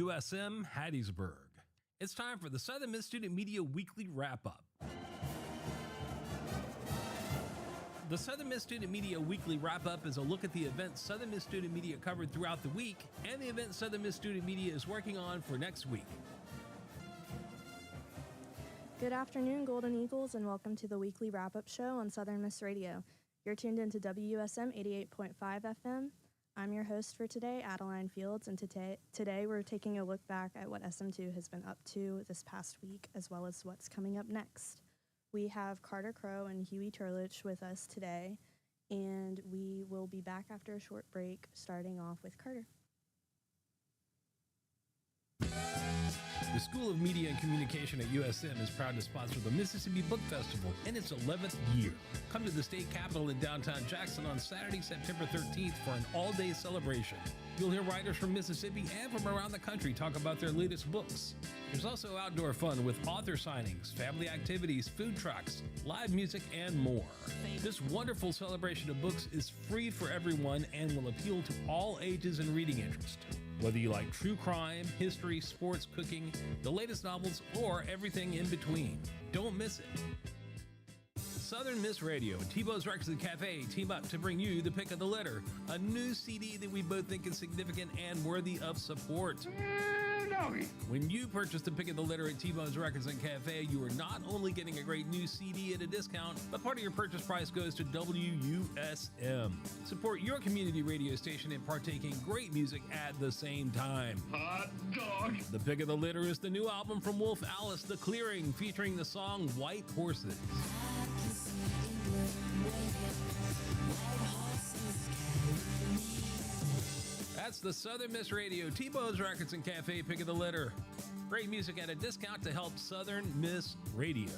WSM Hattiesburg. It's time for the Southern Miss Student Media Weekly Wrap Up. The Southern Miss Student Media Weekly Wrap Up is a look at the events Southern Miss Student Media covered throughout the week and the events Southern Miss Student Media is working on for next week. Good afternoon, Golden Eagles, and welcome to the Weekly Wrap Up Show on Southern Miss Radio. You're tuned into WSM 88.5 FM. I'm your host for today, Adeline Fields, and today we're taking a look back at what SM2 has been up to this past week, as well as what's coming up next. We have Carter Crow and Huey Turlich with us today, and we will be back after a short break, starting off with Carter. The School of Media and Communication at USM is proud to sponsor the Mississippi Book Festival in its 11th year. Come to the state capitol in downtown Jackson on Saturday, September 13th for an all-day celebration. You'll hear writers from Mississippi and from around the country talk about their latest books. There's also outdoor fun with author signings, family activities, food trucks, live music, and more. This wonderful celebration of books is free for everyone and will appeal to all ages and reading interest. Whether you like true crime, history, sports, cooking, the latest novels, or everything in between, don't miss it. Southern Miss Radio and T-Bone's Records and Cafe team up to bring you the pick of the litter, a new CD that we both think is significant and worthy of support. When you purchase the pick of the litter at T-Bone's Records and Cafe, you are not only getting a great new CD at a discount, but part of your purchase price goes to WUSM. Support your community radio station and partake in great music at the same time. Hot dog! The pick of the litter is the new album from Wolf Alice, The Clearing, featuring the song White Horses. That's the Southern Miss Radio, T-Bone's Records and Cafe pick of the litter. Great music at a discount to help Southern Miss Radio.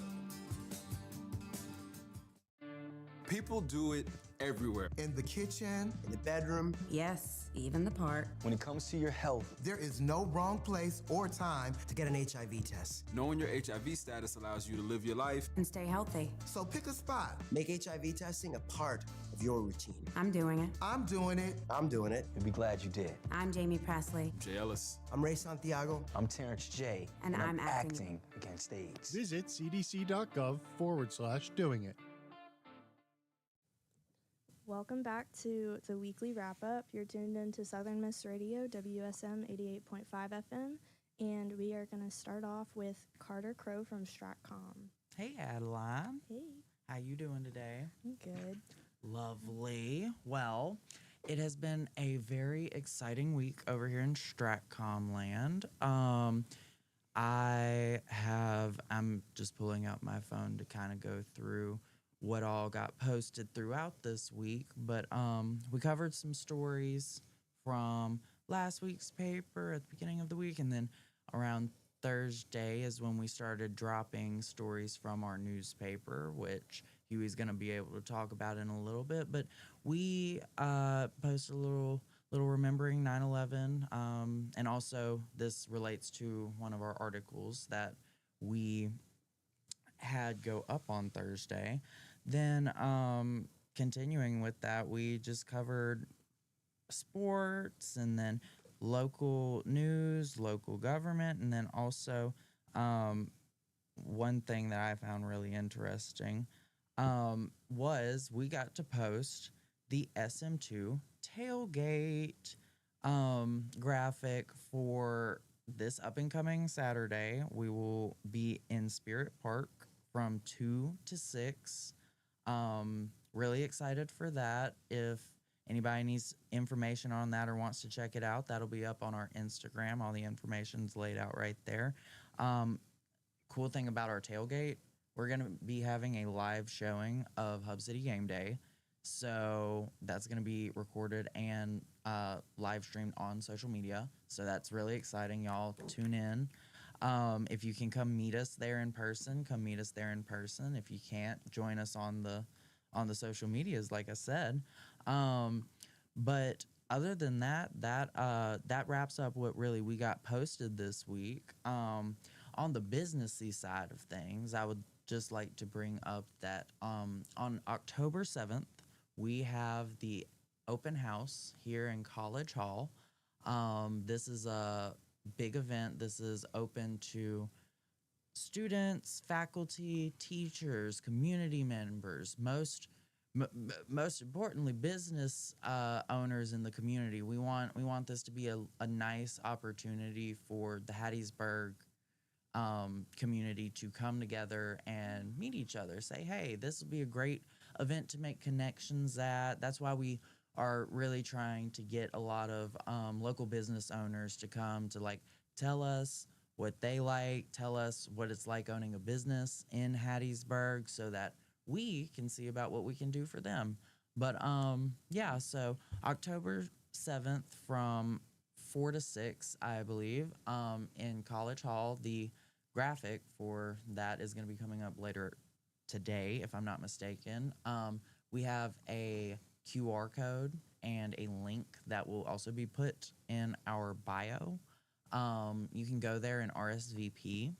People do it everywhere. In the kitchen, in the bedroom. Yes, even the park. When it comes to your health, there is no wrong place or time to get an HIV test. Knowing your HIV status allows you to live your life and stay healthy. So pick a spot. Make HIV testing a part of your routine. I'm doing it. I'm doing it. I'm doing it. And be glad you did. I'm Jamie Presley. I'm Jay Ellis. I'm Ray Santiago. I'm Terrence J. And I'm acting against AIDS. Visit cdc.gov/doing it. Welcome back to the Weekly Wrap Up. You're tuned into Southern Miss Radio, WSM 88.5 FM, and we are going to start off with Carter Crow from Stratcom. Hey, Adeline. Hey. How you doing today? I'm good. Lovely. Well, it has been a very exciting week over here in Stratcom land. I'm just pulling out my phone to kind of go through what all got posted throughout this week, but we covered some stories from last week's paper at the beginning of the week, and then around Thursday is when we started dropping stories from our newspaper, which Huey's going to be able to talk about in a little bit. But we posted a little remembering 9/11, and also this relates to one of our articles that we had go up on Thursday. Then continuing with that, we just covered sports and then local news, local government, and then also one thing that I found really interesting was we got to post the SM2 tailgate graphic for this up-and-coming Saturday. We will be in Spirit Park from 2 to 6. Really excited for that. If anybody needs information on that or wants to check it out, that'll be up on our Instagram. All the information's laid out right there. Cool thing about our tailgate, we're going to be having a live showing of Hub City Game Day. So that's going to be recorded and live streamed on social media. So that's really exciting. Y'all tune in. If you can come meet us there in person, come meet us there in person. If you can't, join us on the social medias, like I said. But other than that wraps up what really we got posted this week. On the businessy side of things, I would just like to bring up that on October 7th, we have the open house here in College Hall. This is a big event. This is open to students, faculty, teachers, community members, most importantly, business owners in the community. We want this to be a nice opportunity for the Hattiesburg community to come together and meet each other. Say, hey, this will be a great event to make connections at. That's why we are really trying to get a lot of local business owners to come to like tell us what they like, tell us what it's like owning a business in Hattiesburg, so that we can see about what we can do for them. But yeah, so October 7th from 4 to 6, I believe, in College Hall. The graphic for that is going to be coming up later today, if I'm not mistaken. We have a QR code and a link that will also be put in our bio. You can go there and RSVP,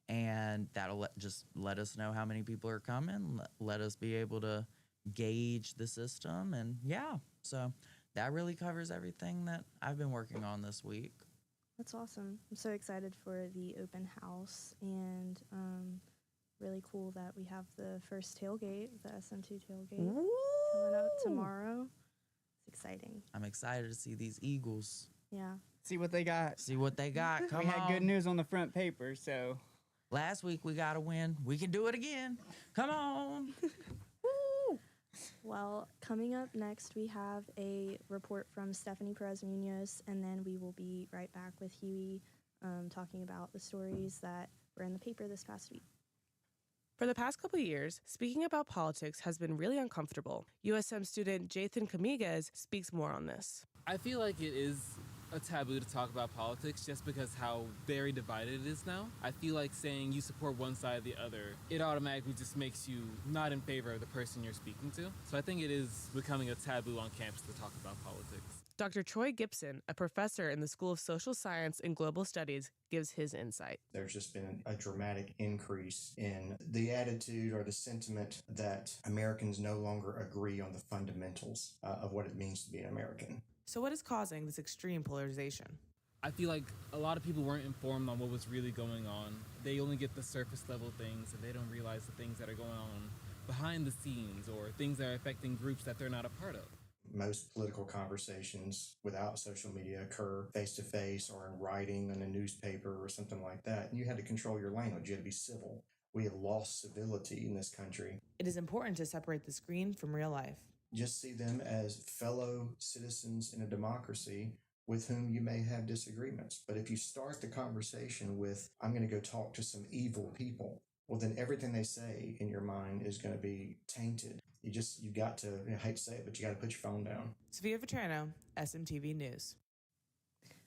and that'll just let us know how many people are coming, let us be able to gauge the system, and yeah, so that really covers everything that I've been working on this week. That's awesome. I'm so excited for the open house, and really cool that we have the first tailgate, the SM2 tailgate, coming up tomorrow. It's exciting. I'm excited to see these Eagles. Yeah. See what they got. See what they got. Come We had on. good news on the front paper, so. Last week we got a win. We can do it again. Come on. Well, coming up next, we have a report from Stephanie Perez-Munoz, and then we will be right back with Huey talking about the stories that were in the paper this past week. For the past couple of years, speaking about politics has been really uncomfortable. USM student Jathan Camiguez speaks more on this. I feel like it is a taboo to talk about politics just because how very divided it is now. I feel like saying you support one side or the other, it automatically just makes you not in favor of the person you're speaking to. So I think it is becoming a taboo on campus to talk about politics. Dr. Troy Gibson, a professor in the School of Social Science and Global Studies, gives his insight. There's just been a dramatic increase in the attitude or the sentiment that Americans no longer agree on the fundamentals of what it means to be an American. So what is causing this extreme polarization? I feel like a lot of people weren't informed on what was really going on. They only get the surface level things, and they don't realize the things that are going on behind the scenes or things that are affecting groups that they're not a part of. Most political conversations without social media occur face-to-face or in writing in a newspaper or something like that. You had to control your language. You had to be civil. We have lost civility in this country. It is important to separate the screen from real life. Just see them as fellow citizens in a democracy with whom you may have disagreements. But if you start the conversation with, I'm going to go talk to some evil people, well, then everything they say in your mind is going to be tainted. You got to, I hate to say it, but you got to put your phone down. Sophia Vetrano, SMTV News.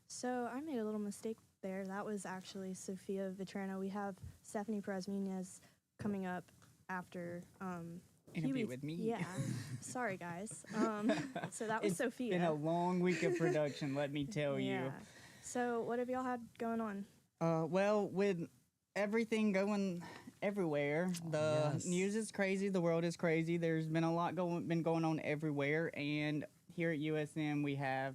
So I made a little mistake there. That was actually Sophia Vetrano. We have Stephanie Perez-Munoz coming up after Interview with me. Yeah. Sorry, guys. So that was Sophia. It's been a long week of production, let me tell you. So what have y'all had going on? Well, with everything going everywhere, the news is crazy, the world is crazy. There's been a lot been going on everywhere, and here at USM we have,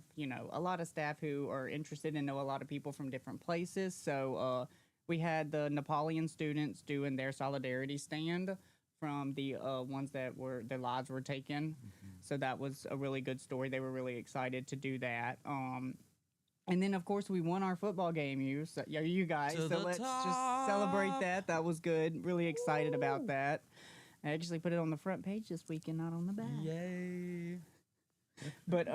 a lot of staff who are interested and know a lot of people from different places. So we had the Napoleon students doing their solidarity stand from the ones that their lives were taken. So that was a really good story. They were really excited to do that. And then, of course, we won our football game, you guys. So let's just celebrate that. That was good. Really excited about that. I actually put it on the front page this weekend, not on the back. Yay. But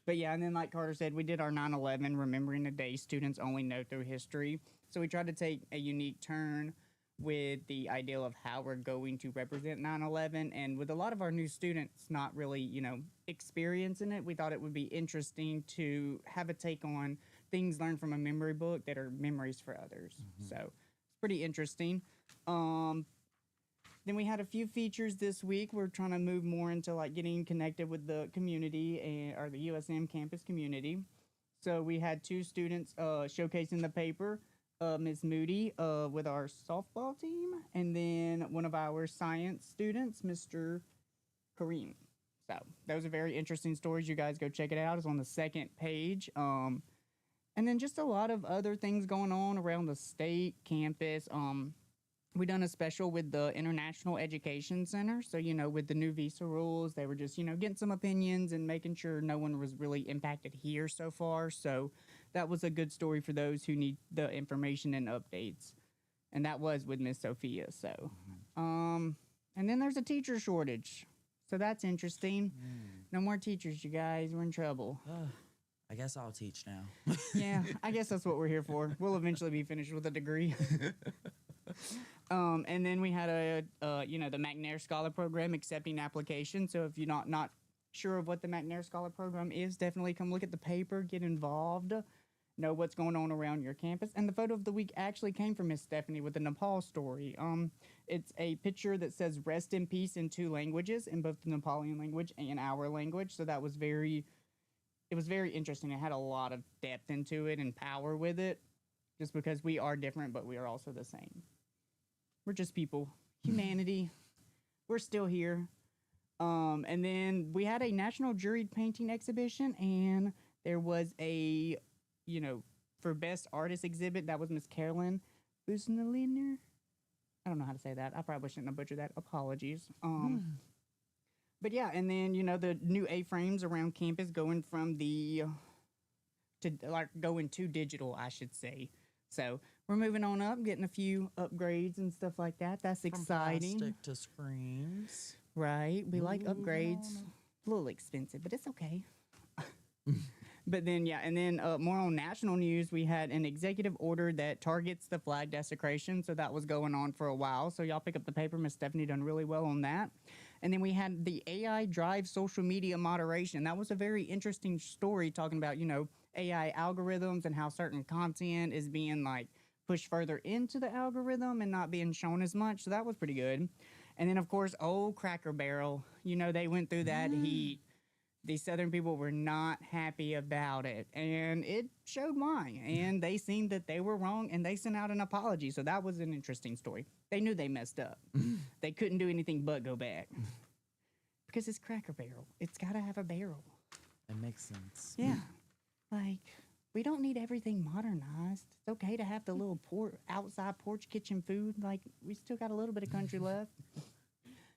yeah, and then like Carter said, we did our 9/11, remembering the day students only know through history. So we tried to take a unique turn with the ideal of how we're going to represent 9/11. And with a lot of our new students not really, experiencing it, we thought it would be interesting to have a take on things learned from a memory book that are memories for others. So it's pretty interesting. Then we had a few features this week. We're trying to move more into like getting connected with the community or the USM campus community. So we had two students showcasing the paper. Ms. Moody with our softball team, and then one of our science students, Mr. Kareem. So those are very interesting stories. You guys go check it out. It's on the second page. And then just a lot of other things going on around the state campus. We done a special with the International Education Center. So, with the new visa rules, they were just, getting some opinions and making sure no one was really impacted here so far. So that was a good story for those who need the information and updates. And that was with Miss Sophia. So, and then there's a teacher shortage. So that's interesting. No more teachers, you guys. We're in trouble. I guess I'll teach now. Yeah, I guess that's what we're here for. We'll eventually be finished with a degree. And then we had the McNair Scholar Program accepting applications. So if you're not sure of what the McNair Scholar Program is, definitely come look at the paper, get involved, know what's going on around your campus. And the photo of the week actually came from Miss Stephanie with the Nepal story. It's a picture that says "Rest in Peace" in 2 languages, in both the Nepali language and our language. So that was very interesting. It had a lot of depth into it and power with it, just because we are different, but we are also the same. We're just people. Humanity. We're still here. And then we had a national juried painting exhibition, and there was a, for best artist exhibit, that was Miss Carolyn Busneliner. I don't know how to say that. I probably shouldn't have butchered that. Apologies. But yeah, and then, the new A-frames around campus going going to digital, I should say. So we're moving on up, getting a few upgrades and stuff like that. That's exciting. From plastic to screens. Right. We like upgrades. A little expensive, but it's okay. But then, and then more on national news, we had an executive order that targets the flag desecration. So that was going on for a while. So y'all pick up the paper. Miss Stephanie done really well on that. And then we had the AI drive social media moderation. That was a very interesting story talking about, AI algorithms and how certain content is being pushed further into the algorithm and not being shown as much. So that was pretty good. And then, of course, old Cracker Barrel, they went through that heat. The Southern people were not happy about it, and it showed why. And they seen that they were wrong, and they sent out an apology. So that was an interesting story. They knew they messed up. They couldn't do anything but go back. Because it's Cracker Barrel. It's got to have a barrel. It makes sense. Yeah. We don't need everything modernized. It's okay to have the little outside porch kitchen food. We still got a little bit of country left.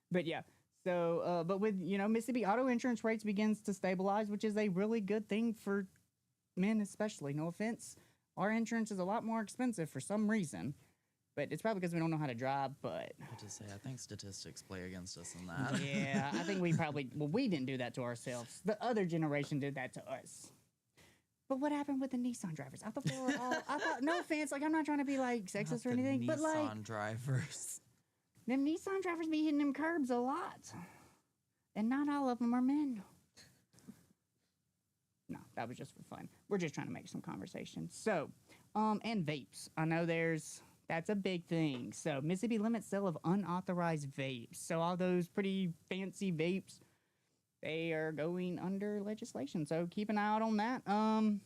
But yeah. So, but with, Mississippi auto insurance rates begins to stabilize, which is a really good thing for men especially. No offense. Our insurance is a lot more expensive for some reason. But it's probably because we don't know how to drive, but... I think statistics play against us in that. Yeah, I think we didn't do that to ourselves. The other generation did that to us. But what happened with the Nissan drivers? I thought they were all... no offense, I'm not trying to be, sexist or anything, but, Nissan drivers. Them Nissan drivers be hitting them curbs a lot. And not all of them are men. No, that was just for fun. We're just trying to make some conversation. So, and vapes. I know that's a big thing. So, Mississippi limits sale of unauthorized vapes. So, all those pretty fancy vapes, they are going under legislation. So, keep an eye out on that. And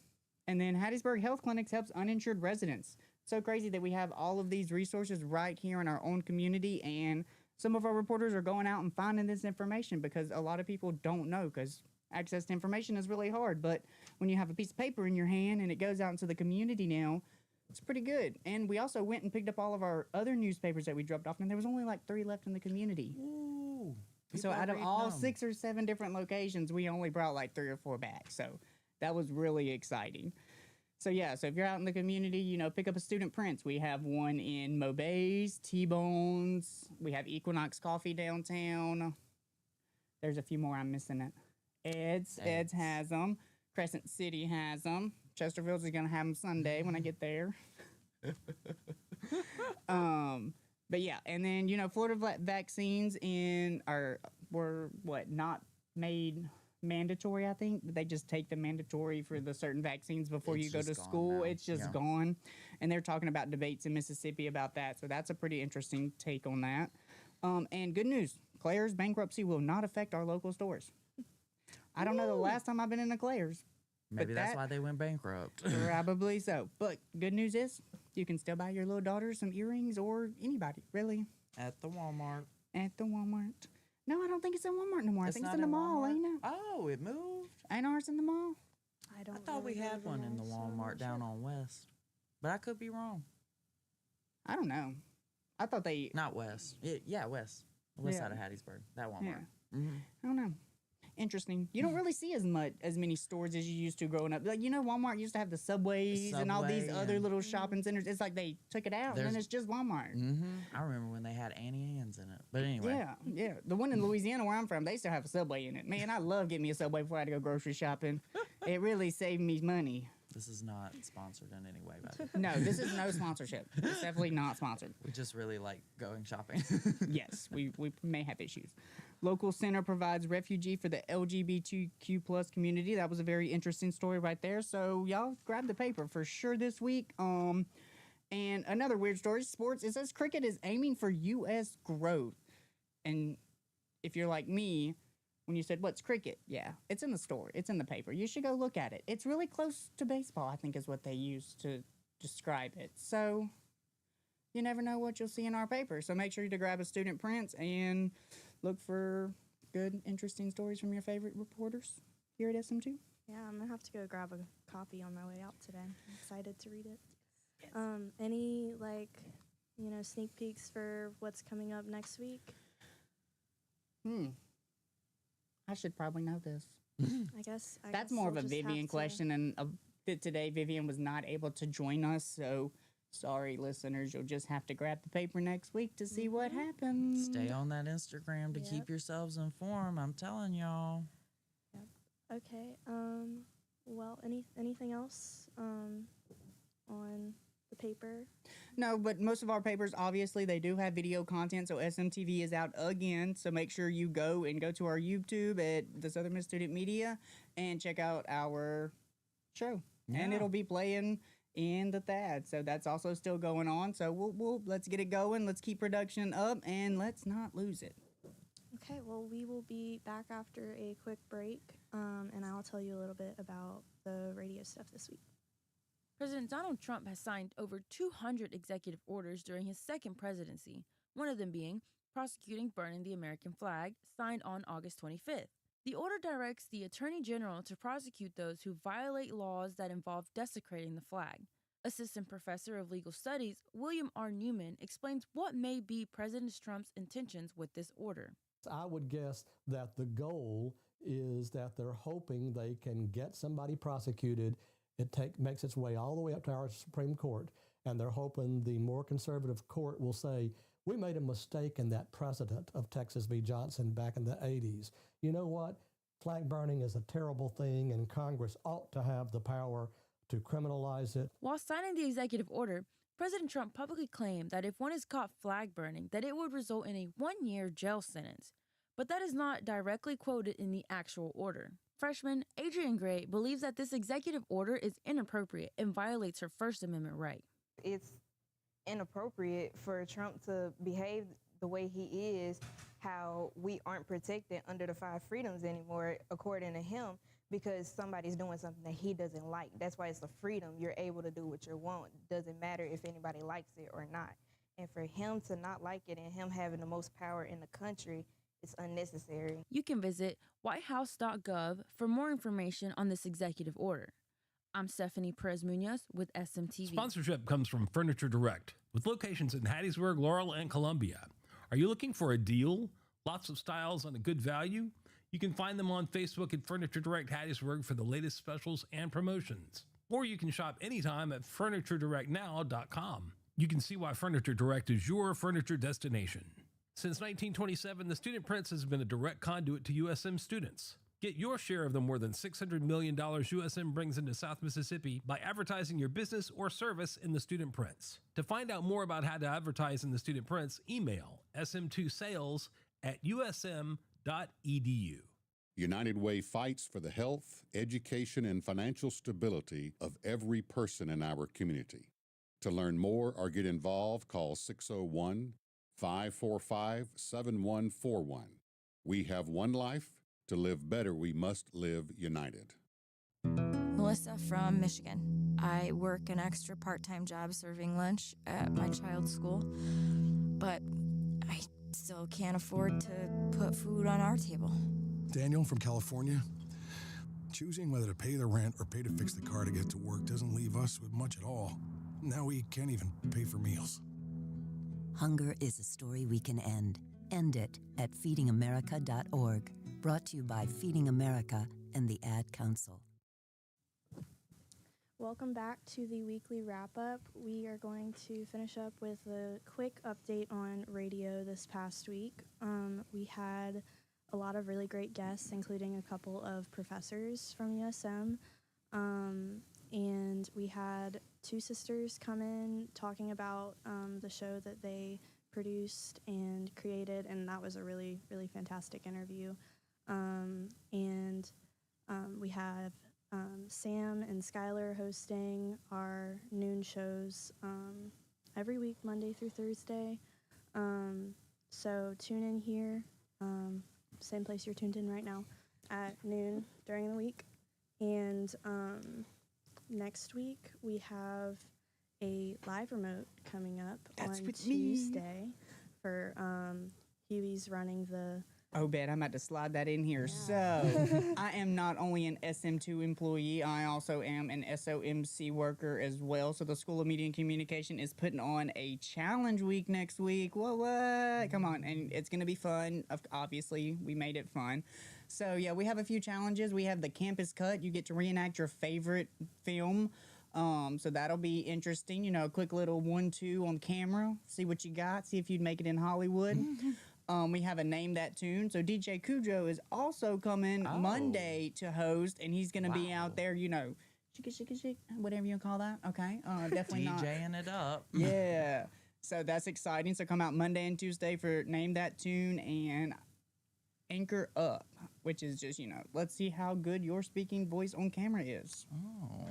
then Hattiesburg Health Clinics helps uninsured residents. So crazy that we have all of these resources right here in our own community, and some of our reporters are going out and finding this information because a lot of people don't know, because access to information is really hard. But when you have a piece of paper in your hand and it goes out into the community now, it's pretty good. And we also went and picked up all of our other newspapers that we dropped off, and there was only 3 left in the community. Ooh, so out of all 6 or 7 different locations, we only brought 3 or 4 back. So that was really exciting. So yeah, so if you're out in the community, pick up a Student Prince. We have one in Mobay's, T-Bones. We have Equinox Coffee downtown. There's a few more I'm missing it. Ed's has them. Crescent City has them. Chesterfield's is going to have them Sunday when I get there. But yeah, and then, Florida vaccines were not made mandatory, I think. They just take the mandatory for the certain vaccines before you go to school. It's just gone. And they're talking about debates in Mississippi about that. So that's a pretty interesting take on that. And good news, Claire's bankruptcy will not affect our local stores. I don't know the last time I've been in a Claire's. Maybe that's why they went bankrupt. Probably so. But good news is you can still buy your little daughter some earrings, or anybody, really. At the Walmart. No, I don't think it's in Walmart no more. I think it's in the mall, ain't it? Oh, it moved? Ain't ours in the mall? I I don't. I thought really we go had to one in the mall, so I'm Walmart not down sure. on West, but I could be wrong. I don't know. I thought they. Not West. Yeah, West. The west Yeah. side of Hattiesburg. That Yeah. Walmart. Mm-hmm. I don't know. Interesting. You don't really see as many stores as you used to growing up. Like, Walmart used to have the subways and all these Subway other and- little shopping centers. It's like they took it out and then There's- it's just Walmart. Mm-hmm. I remember when they had Annie Ann's in it. But anyway. Yeah. The one in Louisiana where I'm from, they still have a Subway in it. Man, I love getting me a Subway before I had to go grocery shopping. It really saved me money. This is not sponsored in any way, by the way. No, this is no sponsorship. It's definitely not sponsored. We just really like going shopping. Yes, we may have issues. Local center provides refugee for the LGBTQ plus community. That was a very interesting story right there. So y'all grab the paper for sure this week. And another weird story, sports. It says cricket is aiming for U.S. growth. And if you're like me, when you said, what's cricket? Yeah, it's in the story. It's in the paper. You should go look at it. It's really close to baseball, I think is what they use to describe it. So you never know what you'll see in our paper. So make sure to grab a student print and look for good, interesting stories from your favorite reporters here at SM2. Yeah, I'm gonna have to go grab a copy on my way out today. I'm excited to read it. Any sneak peeks for what's coming up next week? I should probably know this. I guess That's more of we'll a just have Vivian to- question, and today Vivian was not able to join us, so sorry, listeners. You'll just have to grab the paper next week to see what happens. Stay on that Instagram to Yep. keep yourselves informed. I'm telling y'all. Okay. Well, anything else on the paper? No, but most of our papers, obviously, they do have video content, so SMTV is out again. So make sure you go to our YouTube at the Southern Miss Student Media and check out our show. And Yeah. it'll be playing in the THAD. So that's also still going on. So we'll let's get it going. Let's keep production up and let's not lose it. Okay. Well, we will be back after a quick break, and I'll tell you a little bit about the radio stuff this week. President Donald Trump has signed over 200 executive orders during his second presidency, one of them being prosecuting burning the American flag, signed on August 25th. The order directs the Attorney General to prosecute those who violate laws that involve desecrating the flag. Assistant Professor of Legal Studies William R. Newman explains what may be President Trump's intentions with this order. I would guess that the goal is that they're hoping they can get somebody prosecuted. It makes its way all the way up to our Supreme Court, and they're hoping the more conservative court will say, we made a mistake in that precedent of Texas v. Johnson back in the 80s. You know what? Flag burning is a terrible thing, and Congress ought to have the power to criminalize it. While signing the executive order, President Trump publicly claimed that if one is caught flag burning, that it would result in a 1-year jail sentence. But that is not directly quoted in the actual order. Freshman Adrian Gray believes that this executive order is inappropriate and violates her First Amendment right. It's inappropriate for Trump to behave the way he is, how we aren't protected under the 5 freedoms anymore, according to him, because somebody's doing something that he doesn't like. That's why it's a freedom. You're able to do what you want. Doesn't matter if anybody likes it or not. And for him to not like it and him having the most power in the country, it's unnecessary. You can visit whitehouse.gov for more information on this executive order. I'm Stephanie Perez-Munoz with SMTV. Sponsorship comes from Furniture Direct, with locations in Hattiesburg, Laurel, and Columbia. Are you looking for a deal? Lots of styles on a good value? You can find them on Facebook at Furniture Direct Hattiesburg for the latest specials and promotions. Or you can shop anytime at FurnitureDirectNow.com. You can see why Furniture Direct is your furniture destination. Since 1927, the Student Prince has been a direct conduit to USM students. Get your share of the more than $600 million USM brings into South Mississippi by advertising your business or service in the Student Prince. To find out more about how to advertise in the Student Prince, email sm2sales@usm.edu. United Way fights for the health, education, and financial stability of every person in our community. To learn more or get involved, call 601-545-7141. We have one life. To live better, we must live united. Melissa from Michigan. I work an extra part-time job serving lunch at my child's school, but I still can't afford to put food on our table. Daniel from California. Choosing whether to pay the rent or pay to fix the car to get to work doesn't leave us with much at all. Now we can't even pay for meals. Hunger is a story we can end. End it at feedingamerica.org. Brought to you by Feeding America and the Ad Council. Welcome back to the weekly wrap-up. We are going to finish up with a quick update on radio this past week. We had a lot of really great guests, including a couple of professors from USM. And we had two sisters come in talking about the show that they produced and created, and that was a really, really fantastic interview. We have Sam and Skylar hosting our noon shows every week, Monday through Thursday. So tune in here, same place you're tuned in right now, at noon during the week. And next week we have a live remote coming up on Tuesday for Huey's running the... Oh, bet I'm about to slide that in here. So, I am not only an SM2 employee, I also am an SOMC worker as well. So, the School of Media and Communication is putting on a challenge week next week. What? Come on. And it's going to be fun. Obviously, we made it fun. So, yeah, we have a few challenges. We have the Campus Cut. You get to reenact your favorite film. So that'll be interesting. You know, a quick little 1-2 on camera. See what you got. See if you'd make it in Hollywood. We have a Name That Tune. So DJ Cujo is also coming Monday to host, and he's going to be out there, you know, shik, whatever you call that. Okay. Definitely DJing it up. Yeah. So that's exciting. So come out Monday and Tuesday for Name That Tune and Anchor Up, which is just, you know, let's see how good your speaking voice on camera is. Oh.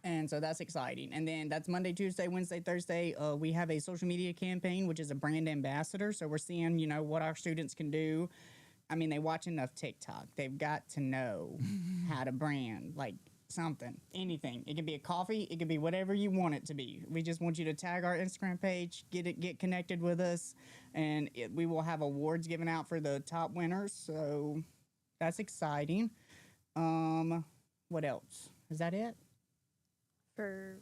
And so that's exciting. And then that's Monday, Tuesday, Wednesday, Thursday. We have a social media campaign, which is a brand ambassador. So we're seeing, you know, what our students can do. I mean, they watch enough TikTok. They've got to know how to brand, like something, anything. It could be a coffee. It could be whatever you want it to be. We just want you to tag our Instagram page, get connected with us, and we will have awards given out for the top winners. So that's exciting. What else? Is that it? For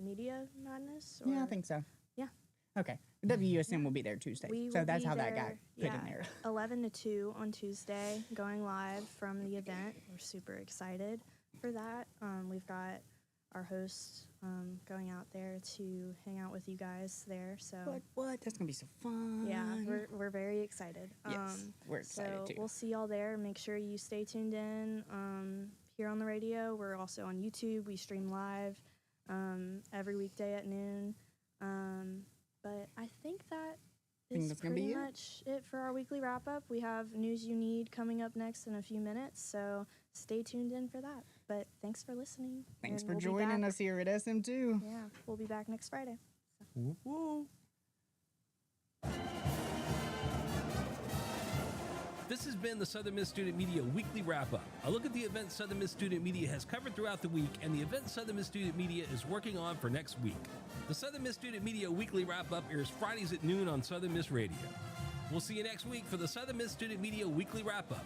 Media Madness? Or? Yeah, I think so. Yeah. Okay. WUSM will be there Tuesday. So that's how that got put in there. 11 to 2 on Tuesday, going live from the event. We're super excited for that. We've got our hosts going out there to hang out with you guys there. So What? That's going to be so fun. Yeah, we're very excited. Yes, we're excited so too. We'll see y'all there. Make sure you stay tuned in here on the radio. We're also on YouTube. We stream live every weekday at noon. But I think that is pretty much it for our weekly wrap-up. We have News You Need coming up next in a few minutes, so stay tuned in for that. But thanks for listening. Thanks for joining us here at SM2. Yeah, we'll be back next Friday. Woo woo. This has been the Southern Miss Student Media Weekly Wrap-Up. A look at the events Southern Miss Student Media has covered throughout the week and the events Southern Miss Student Media is working on for next week. The Southern Miss Student Media Weekly Wrap-Up airs Fridays at noon on Southern Miss Radio. We'll see you next week for the Southern Miss Student Media Weekly Wrap-Up.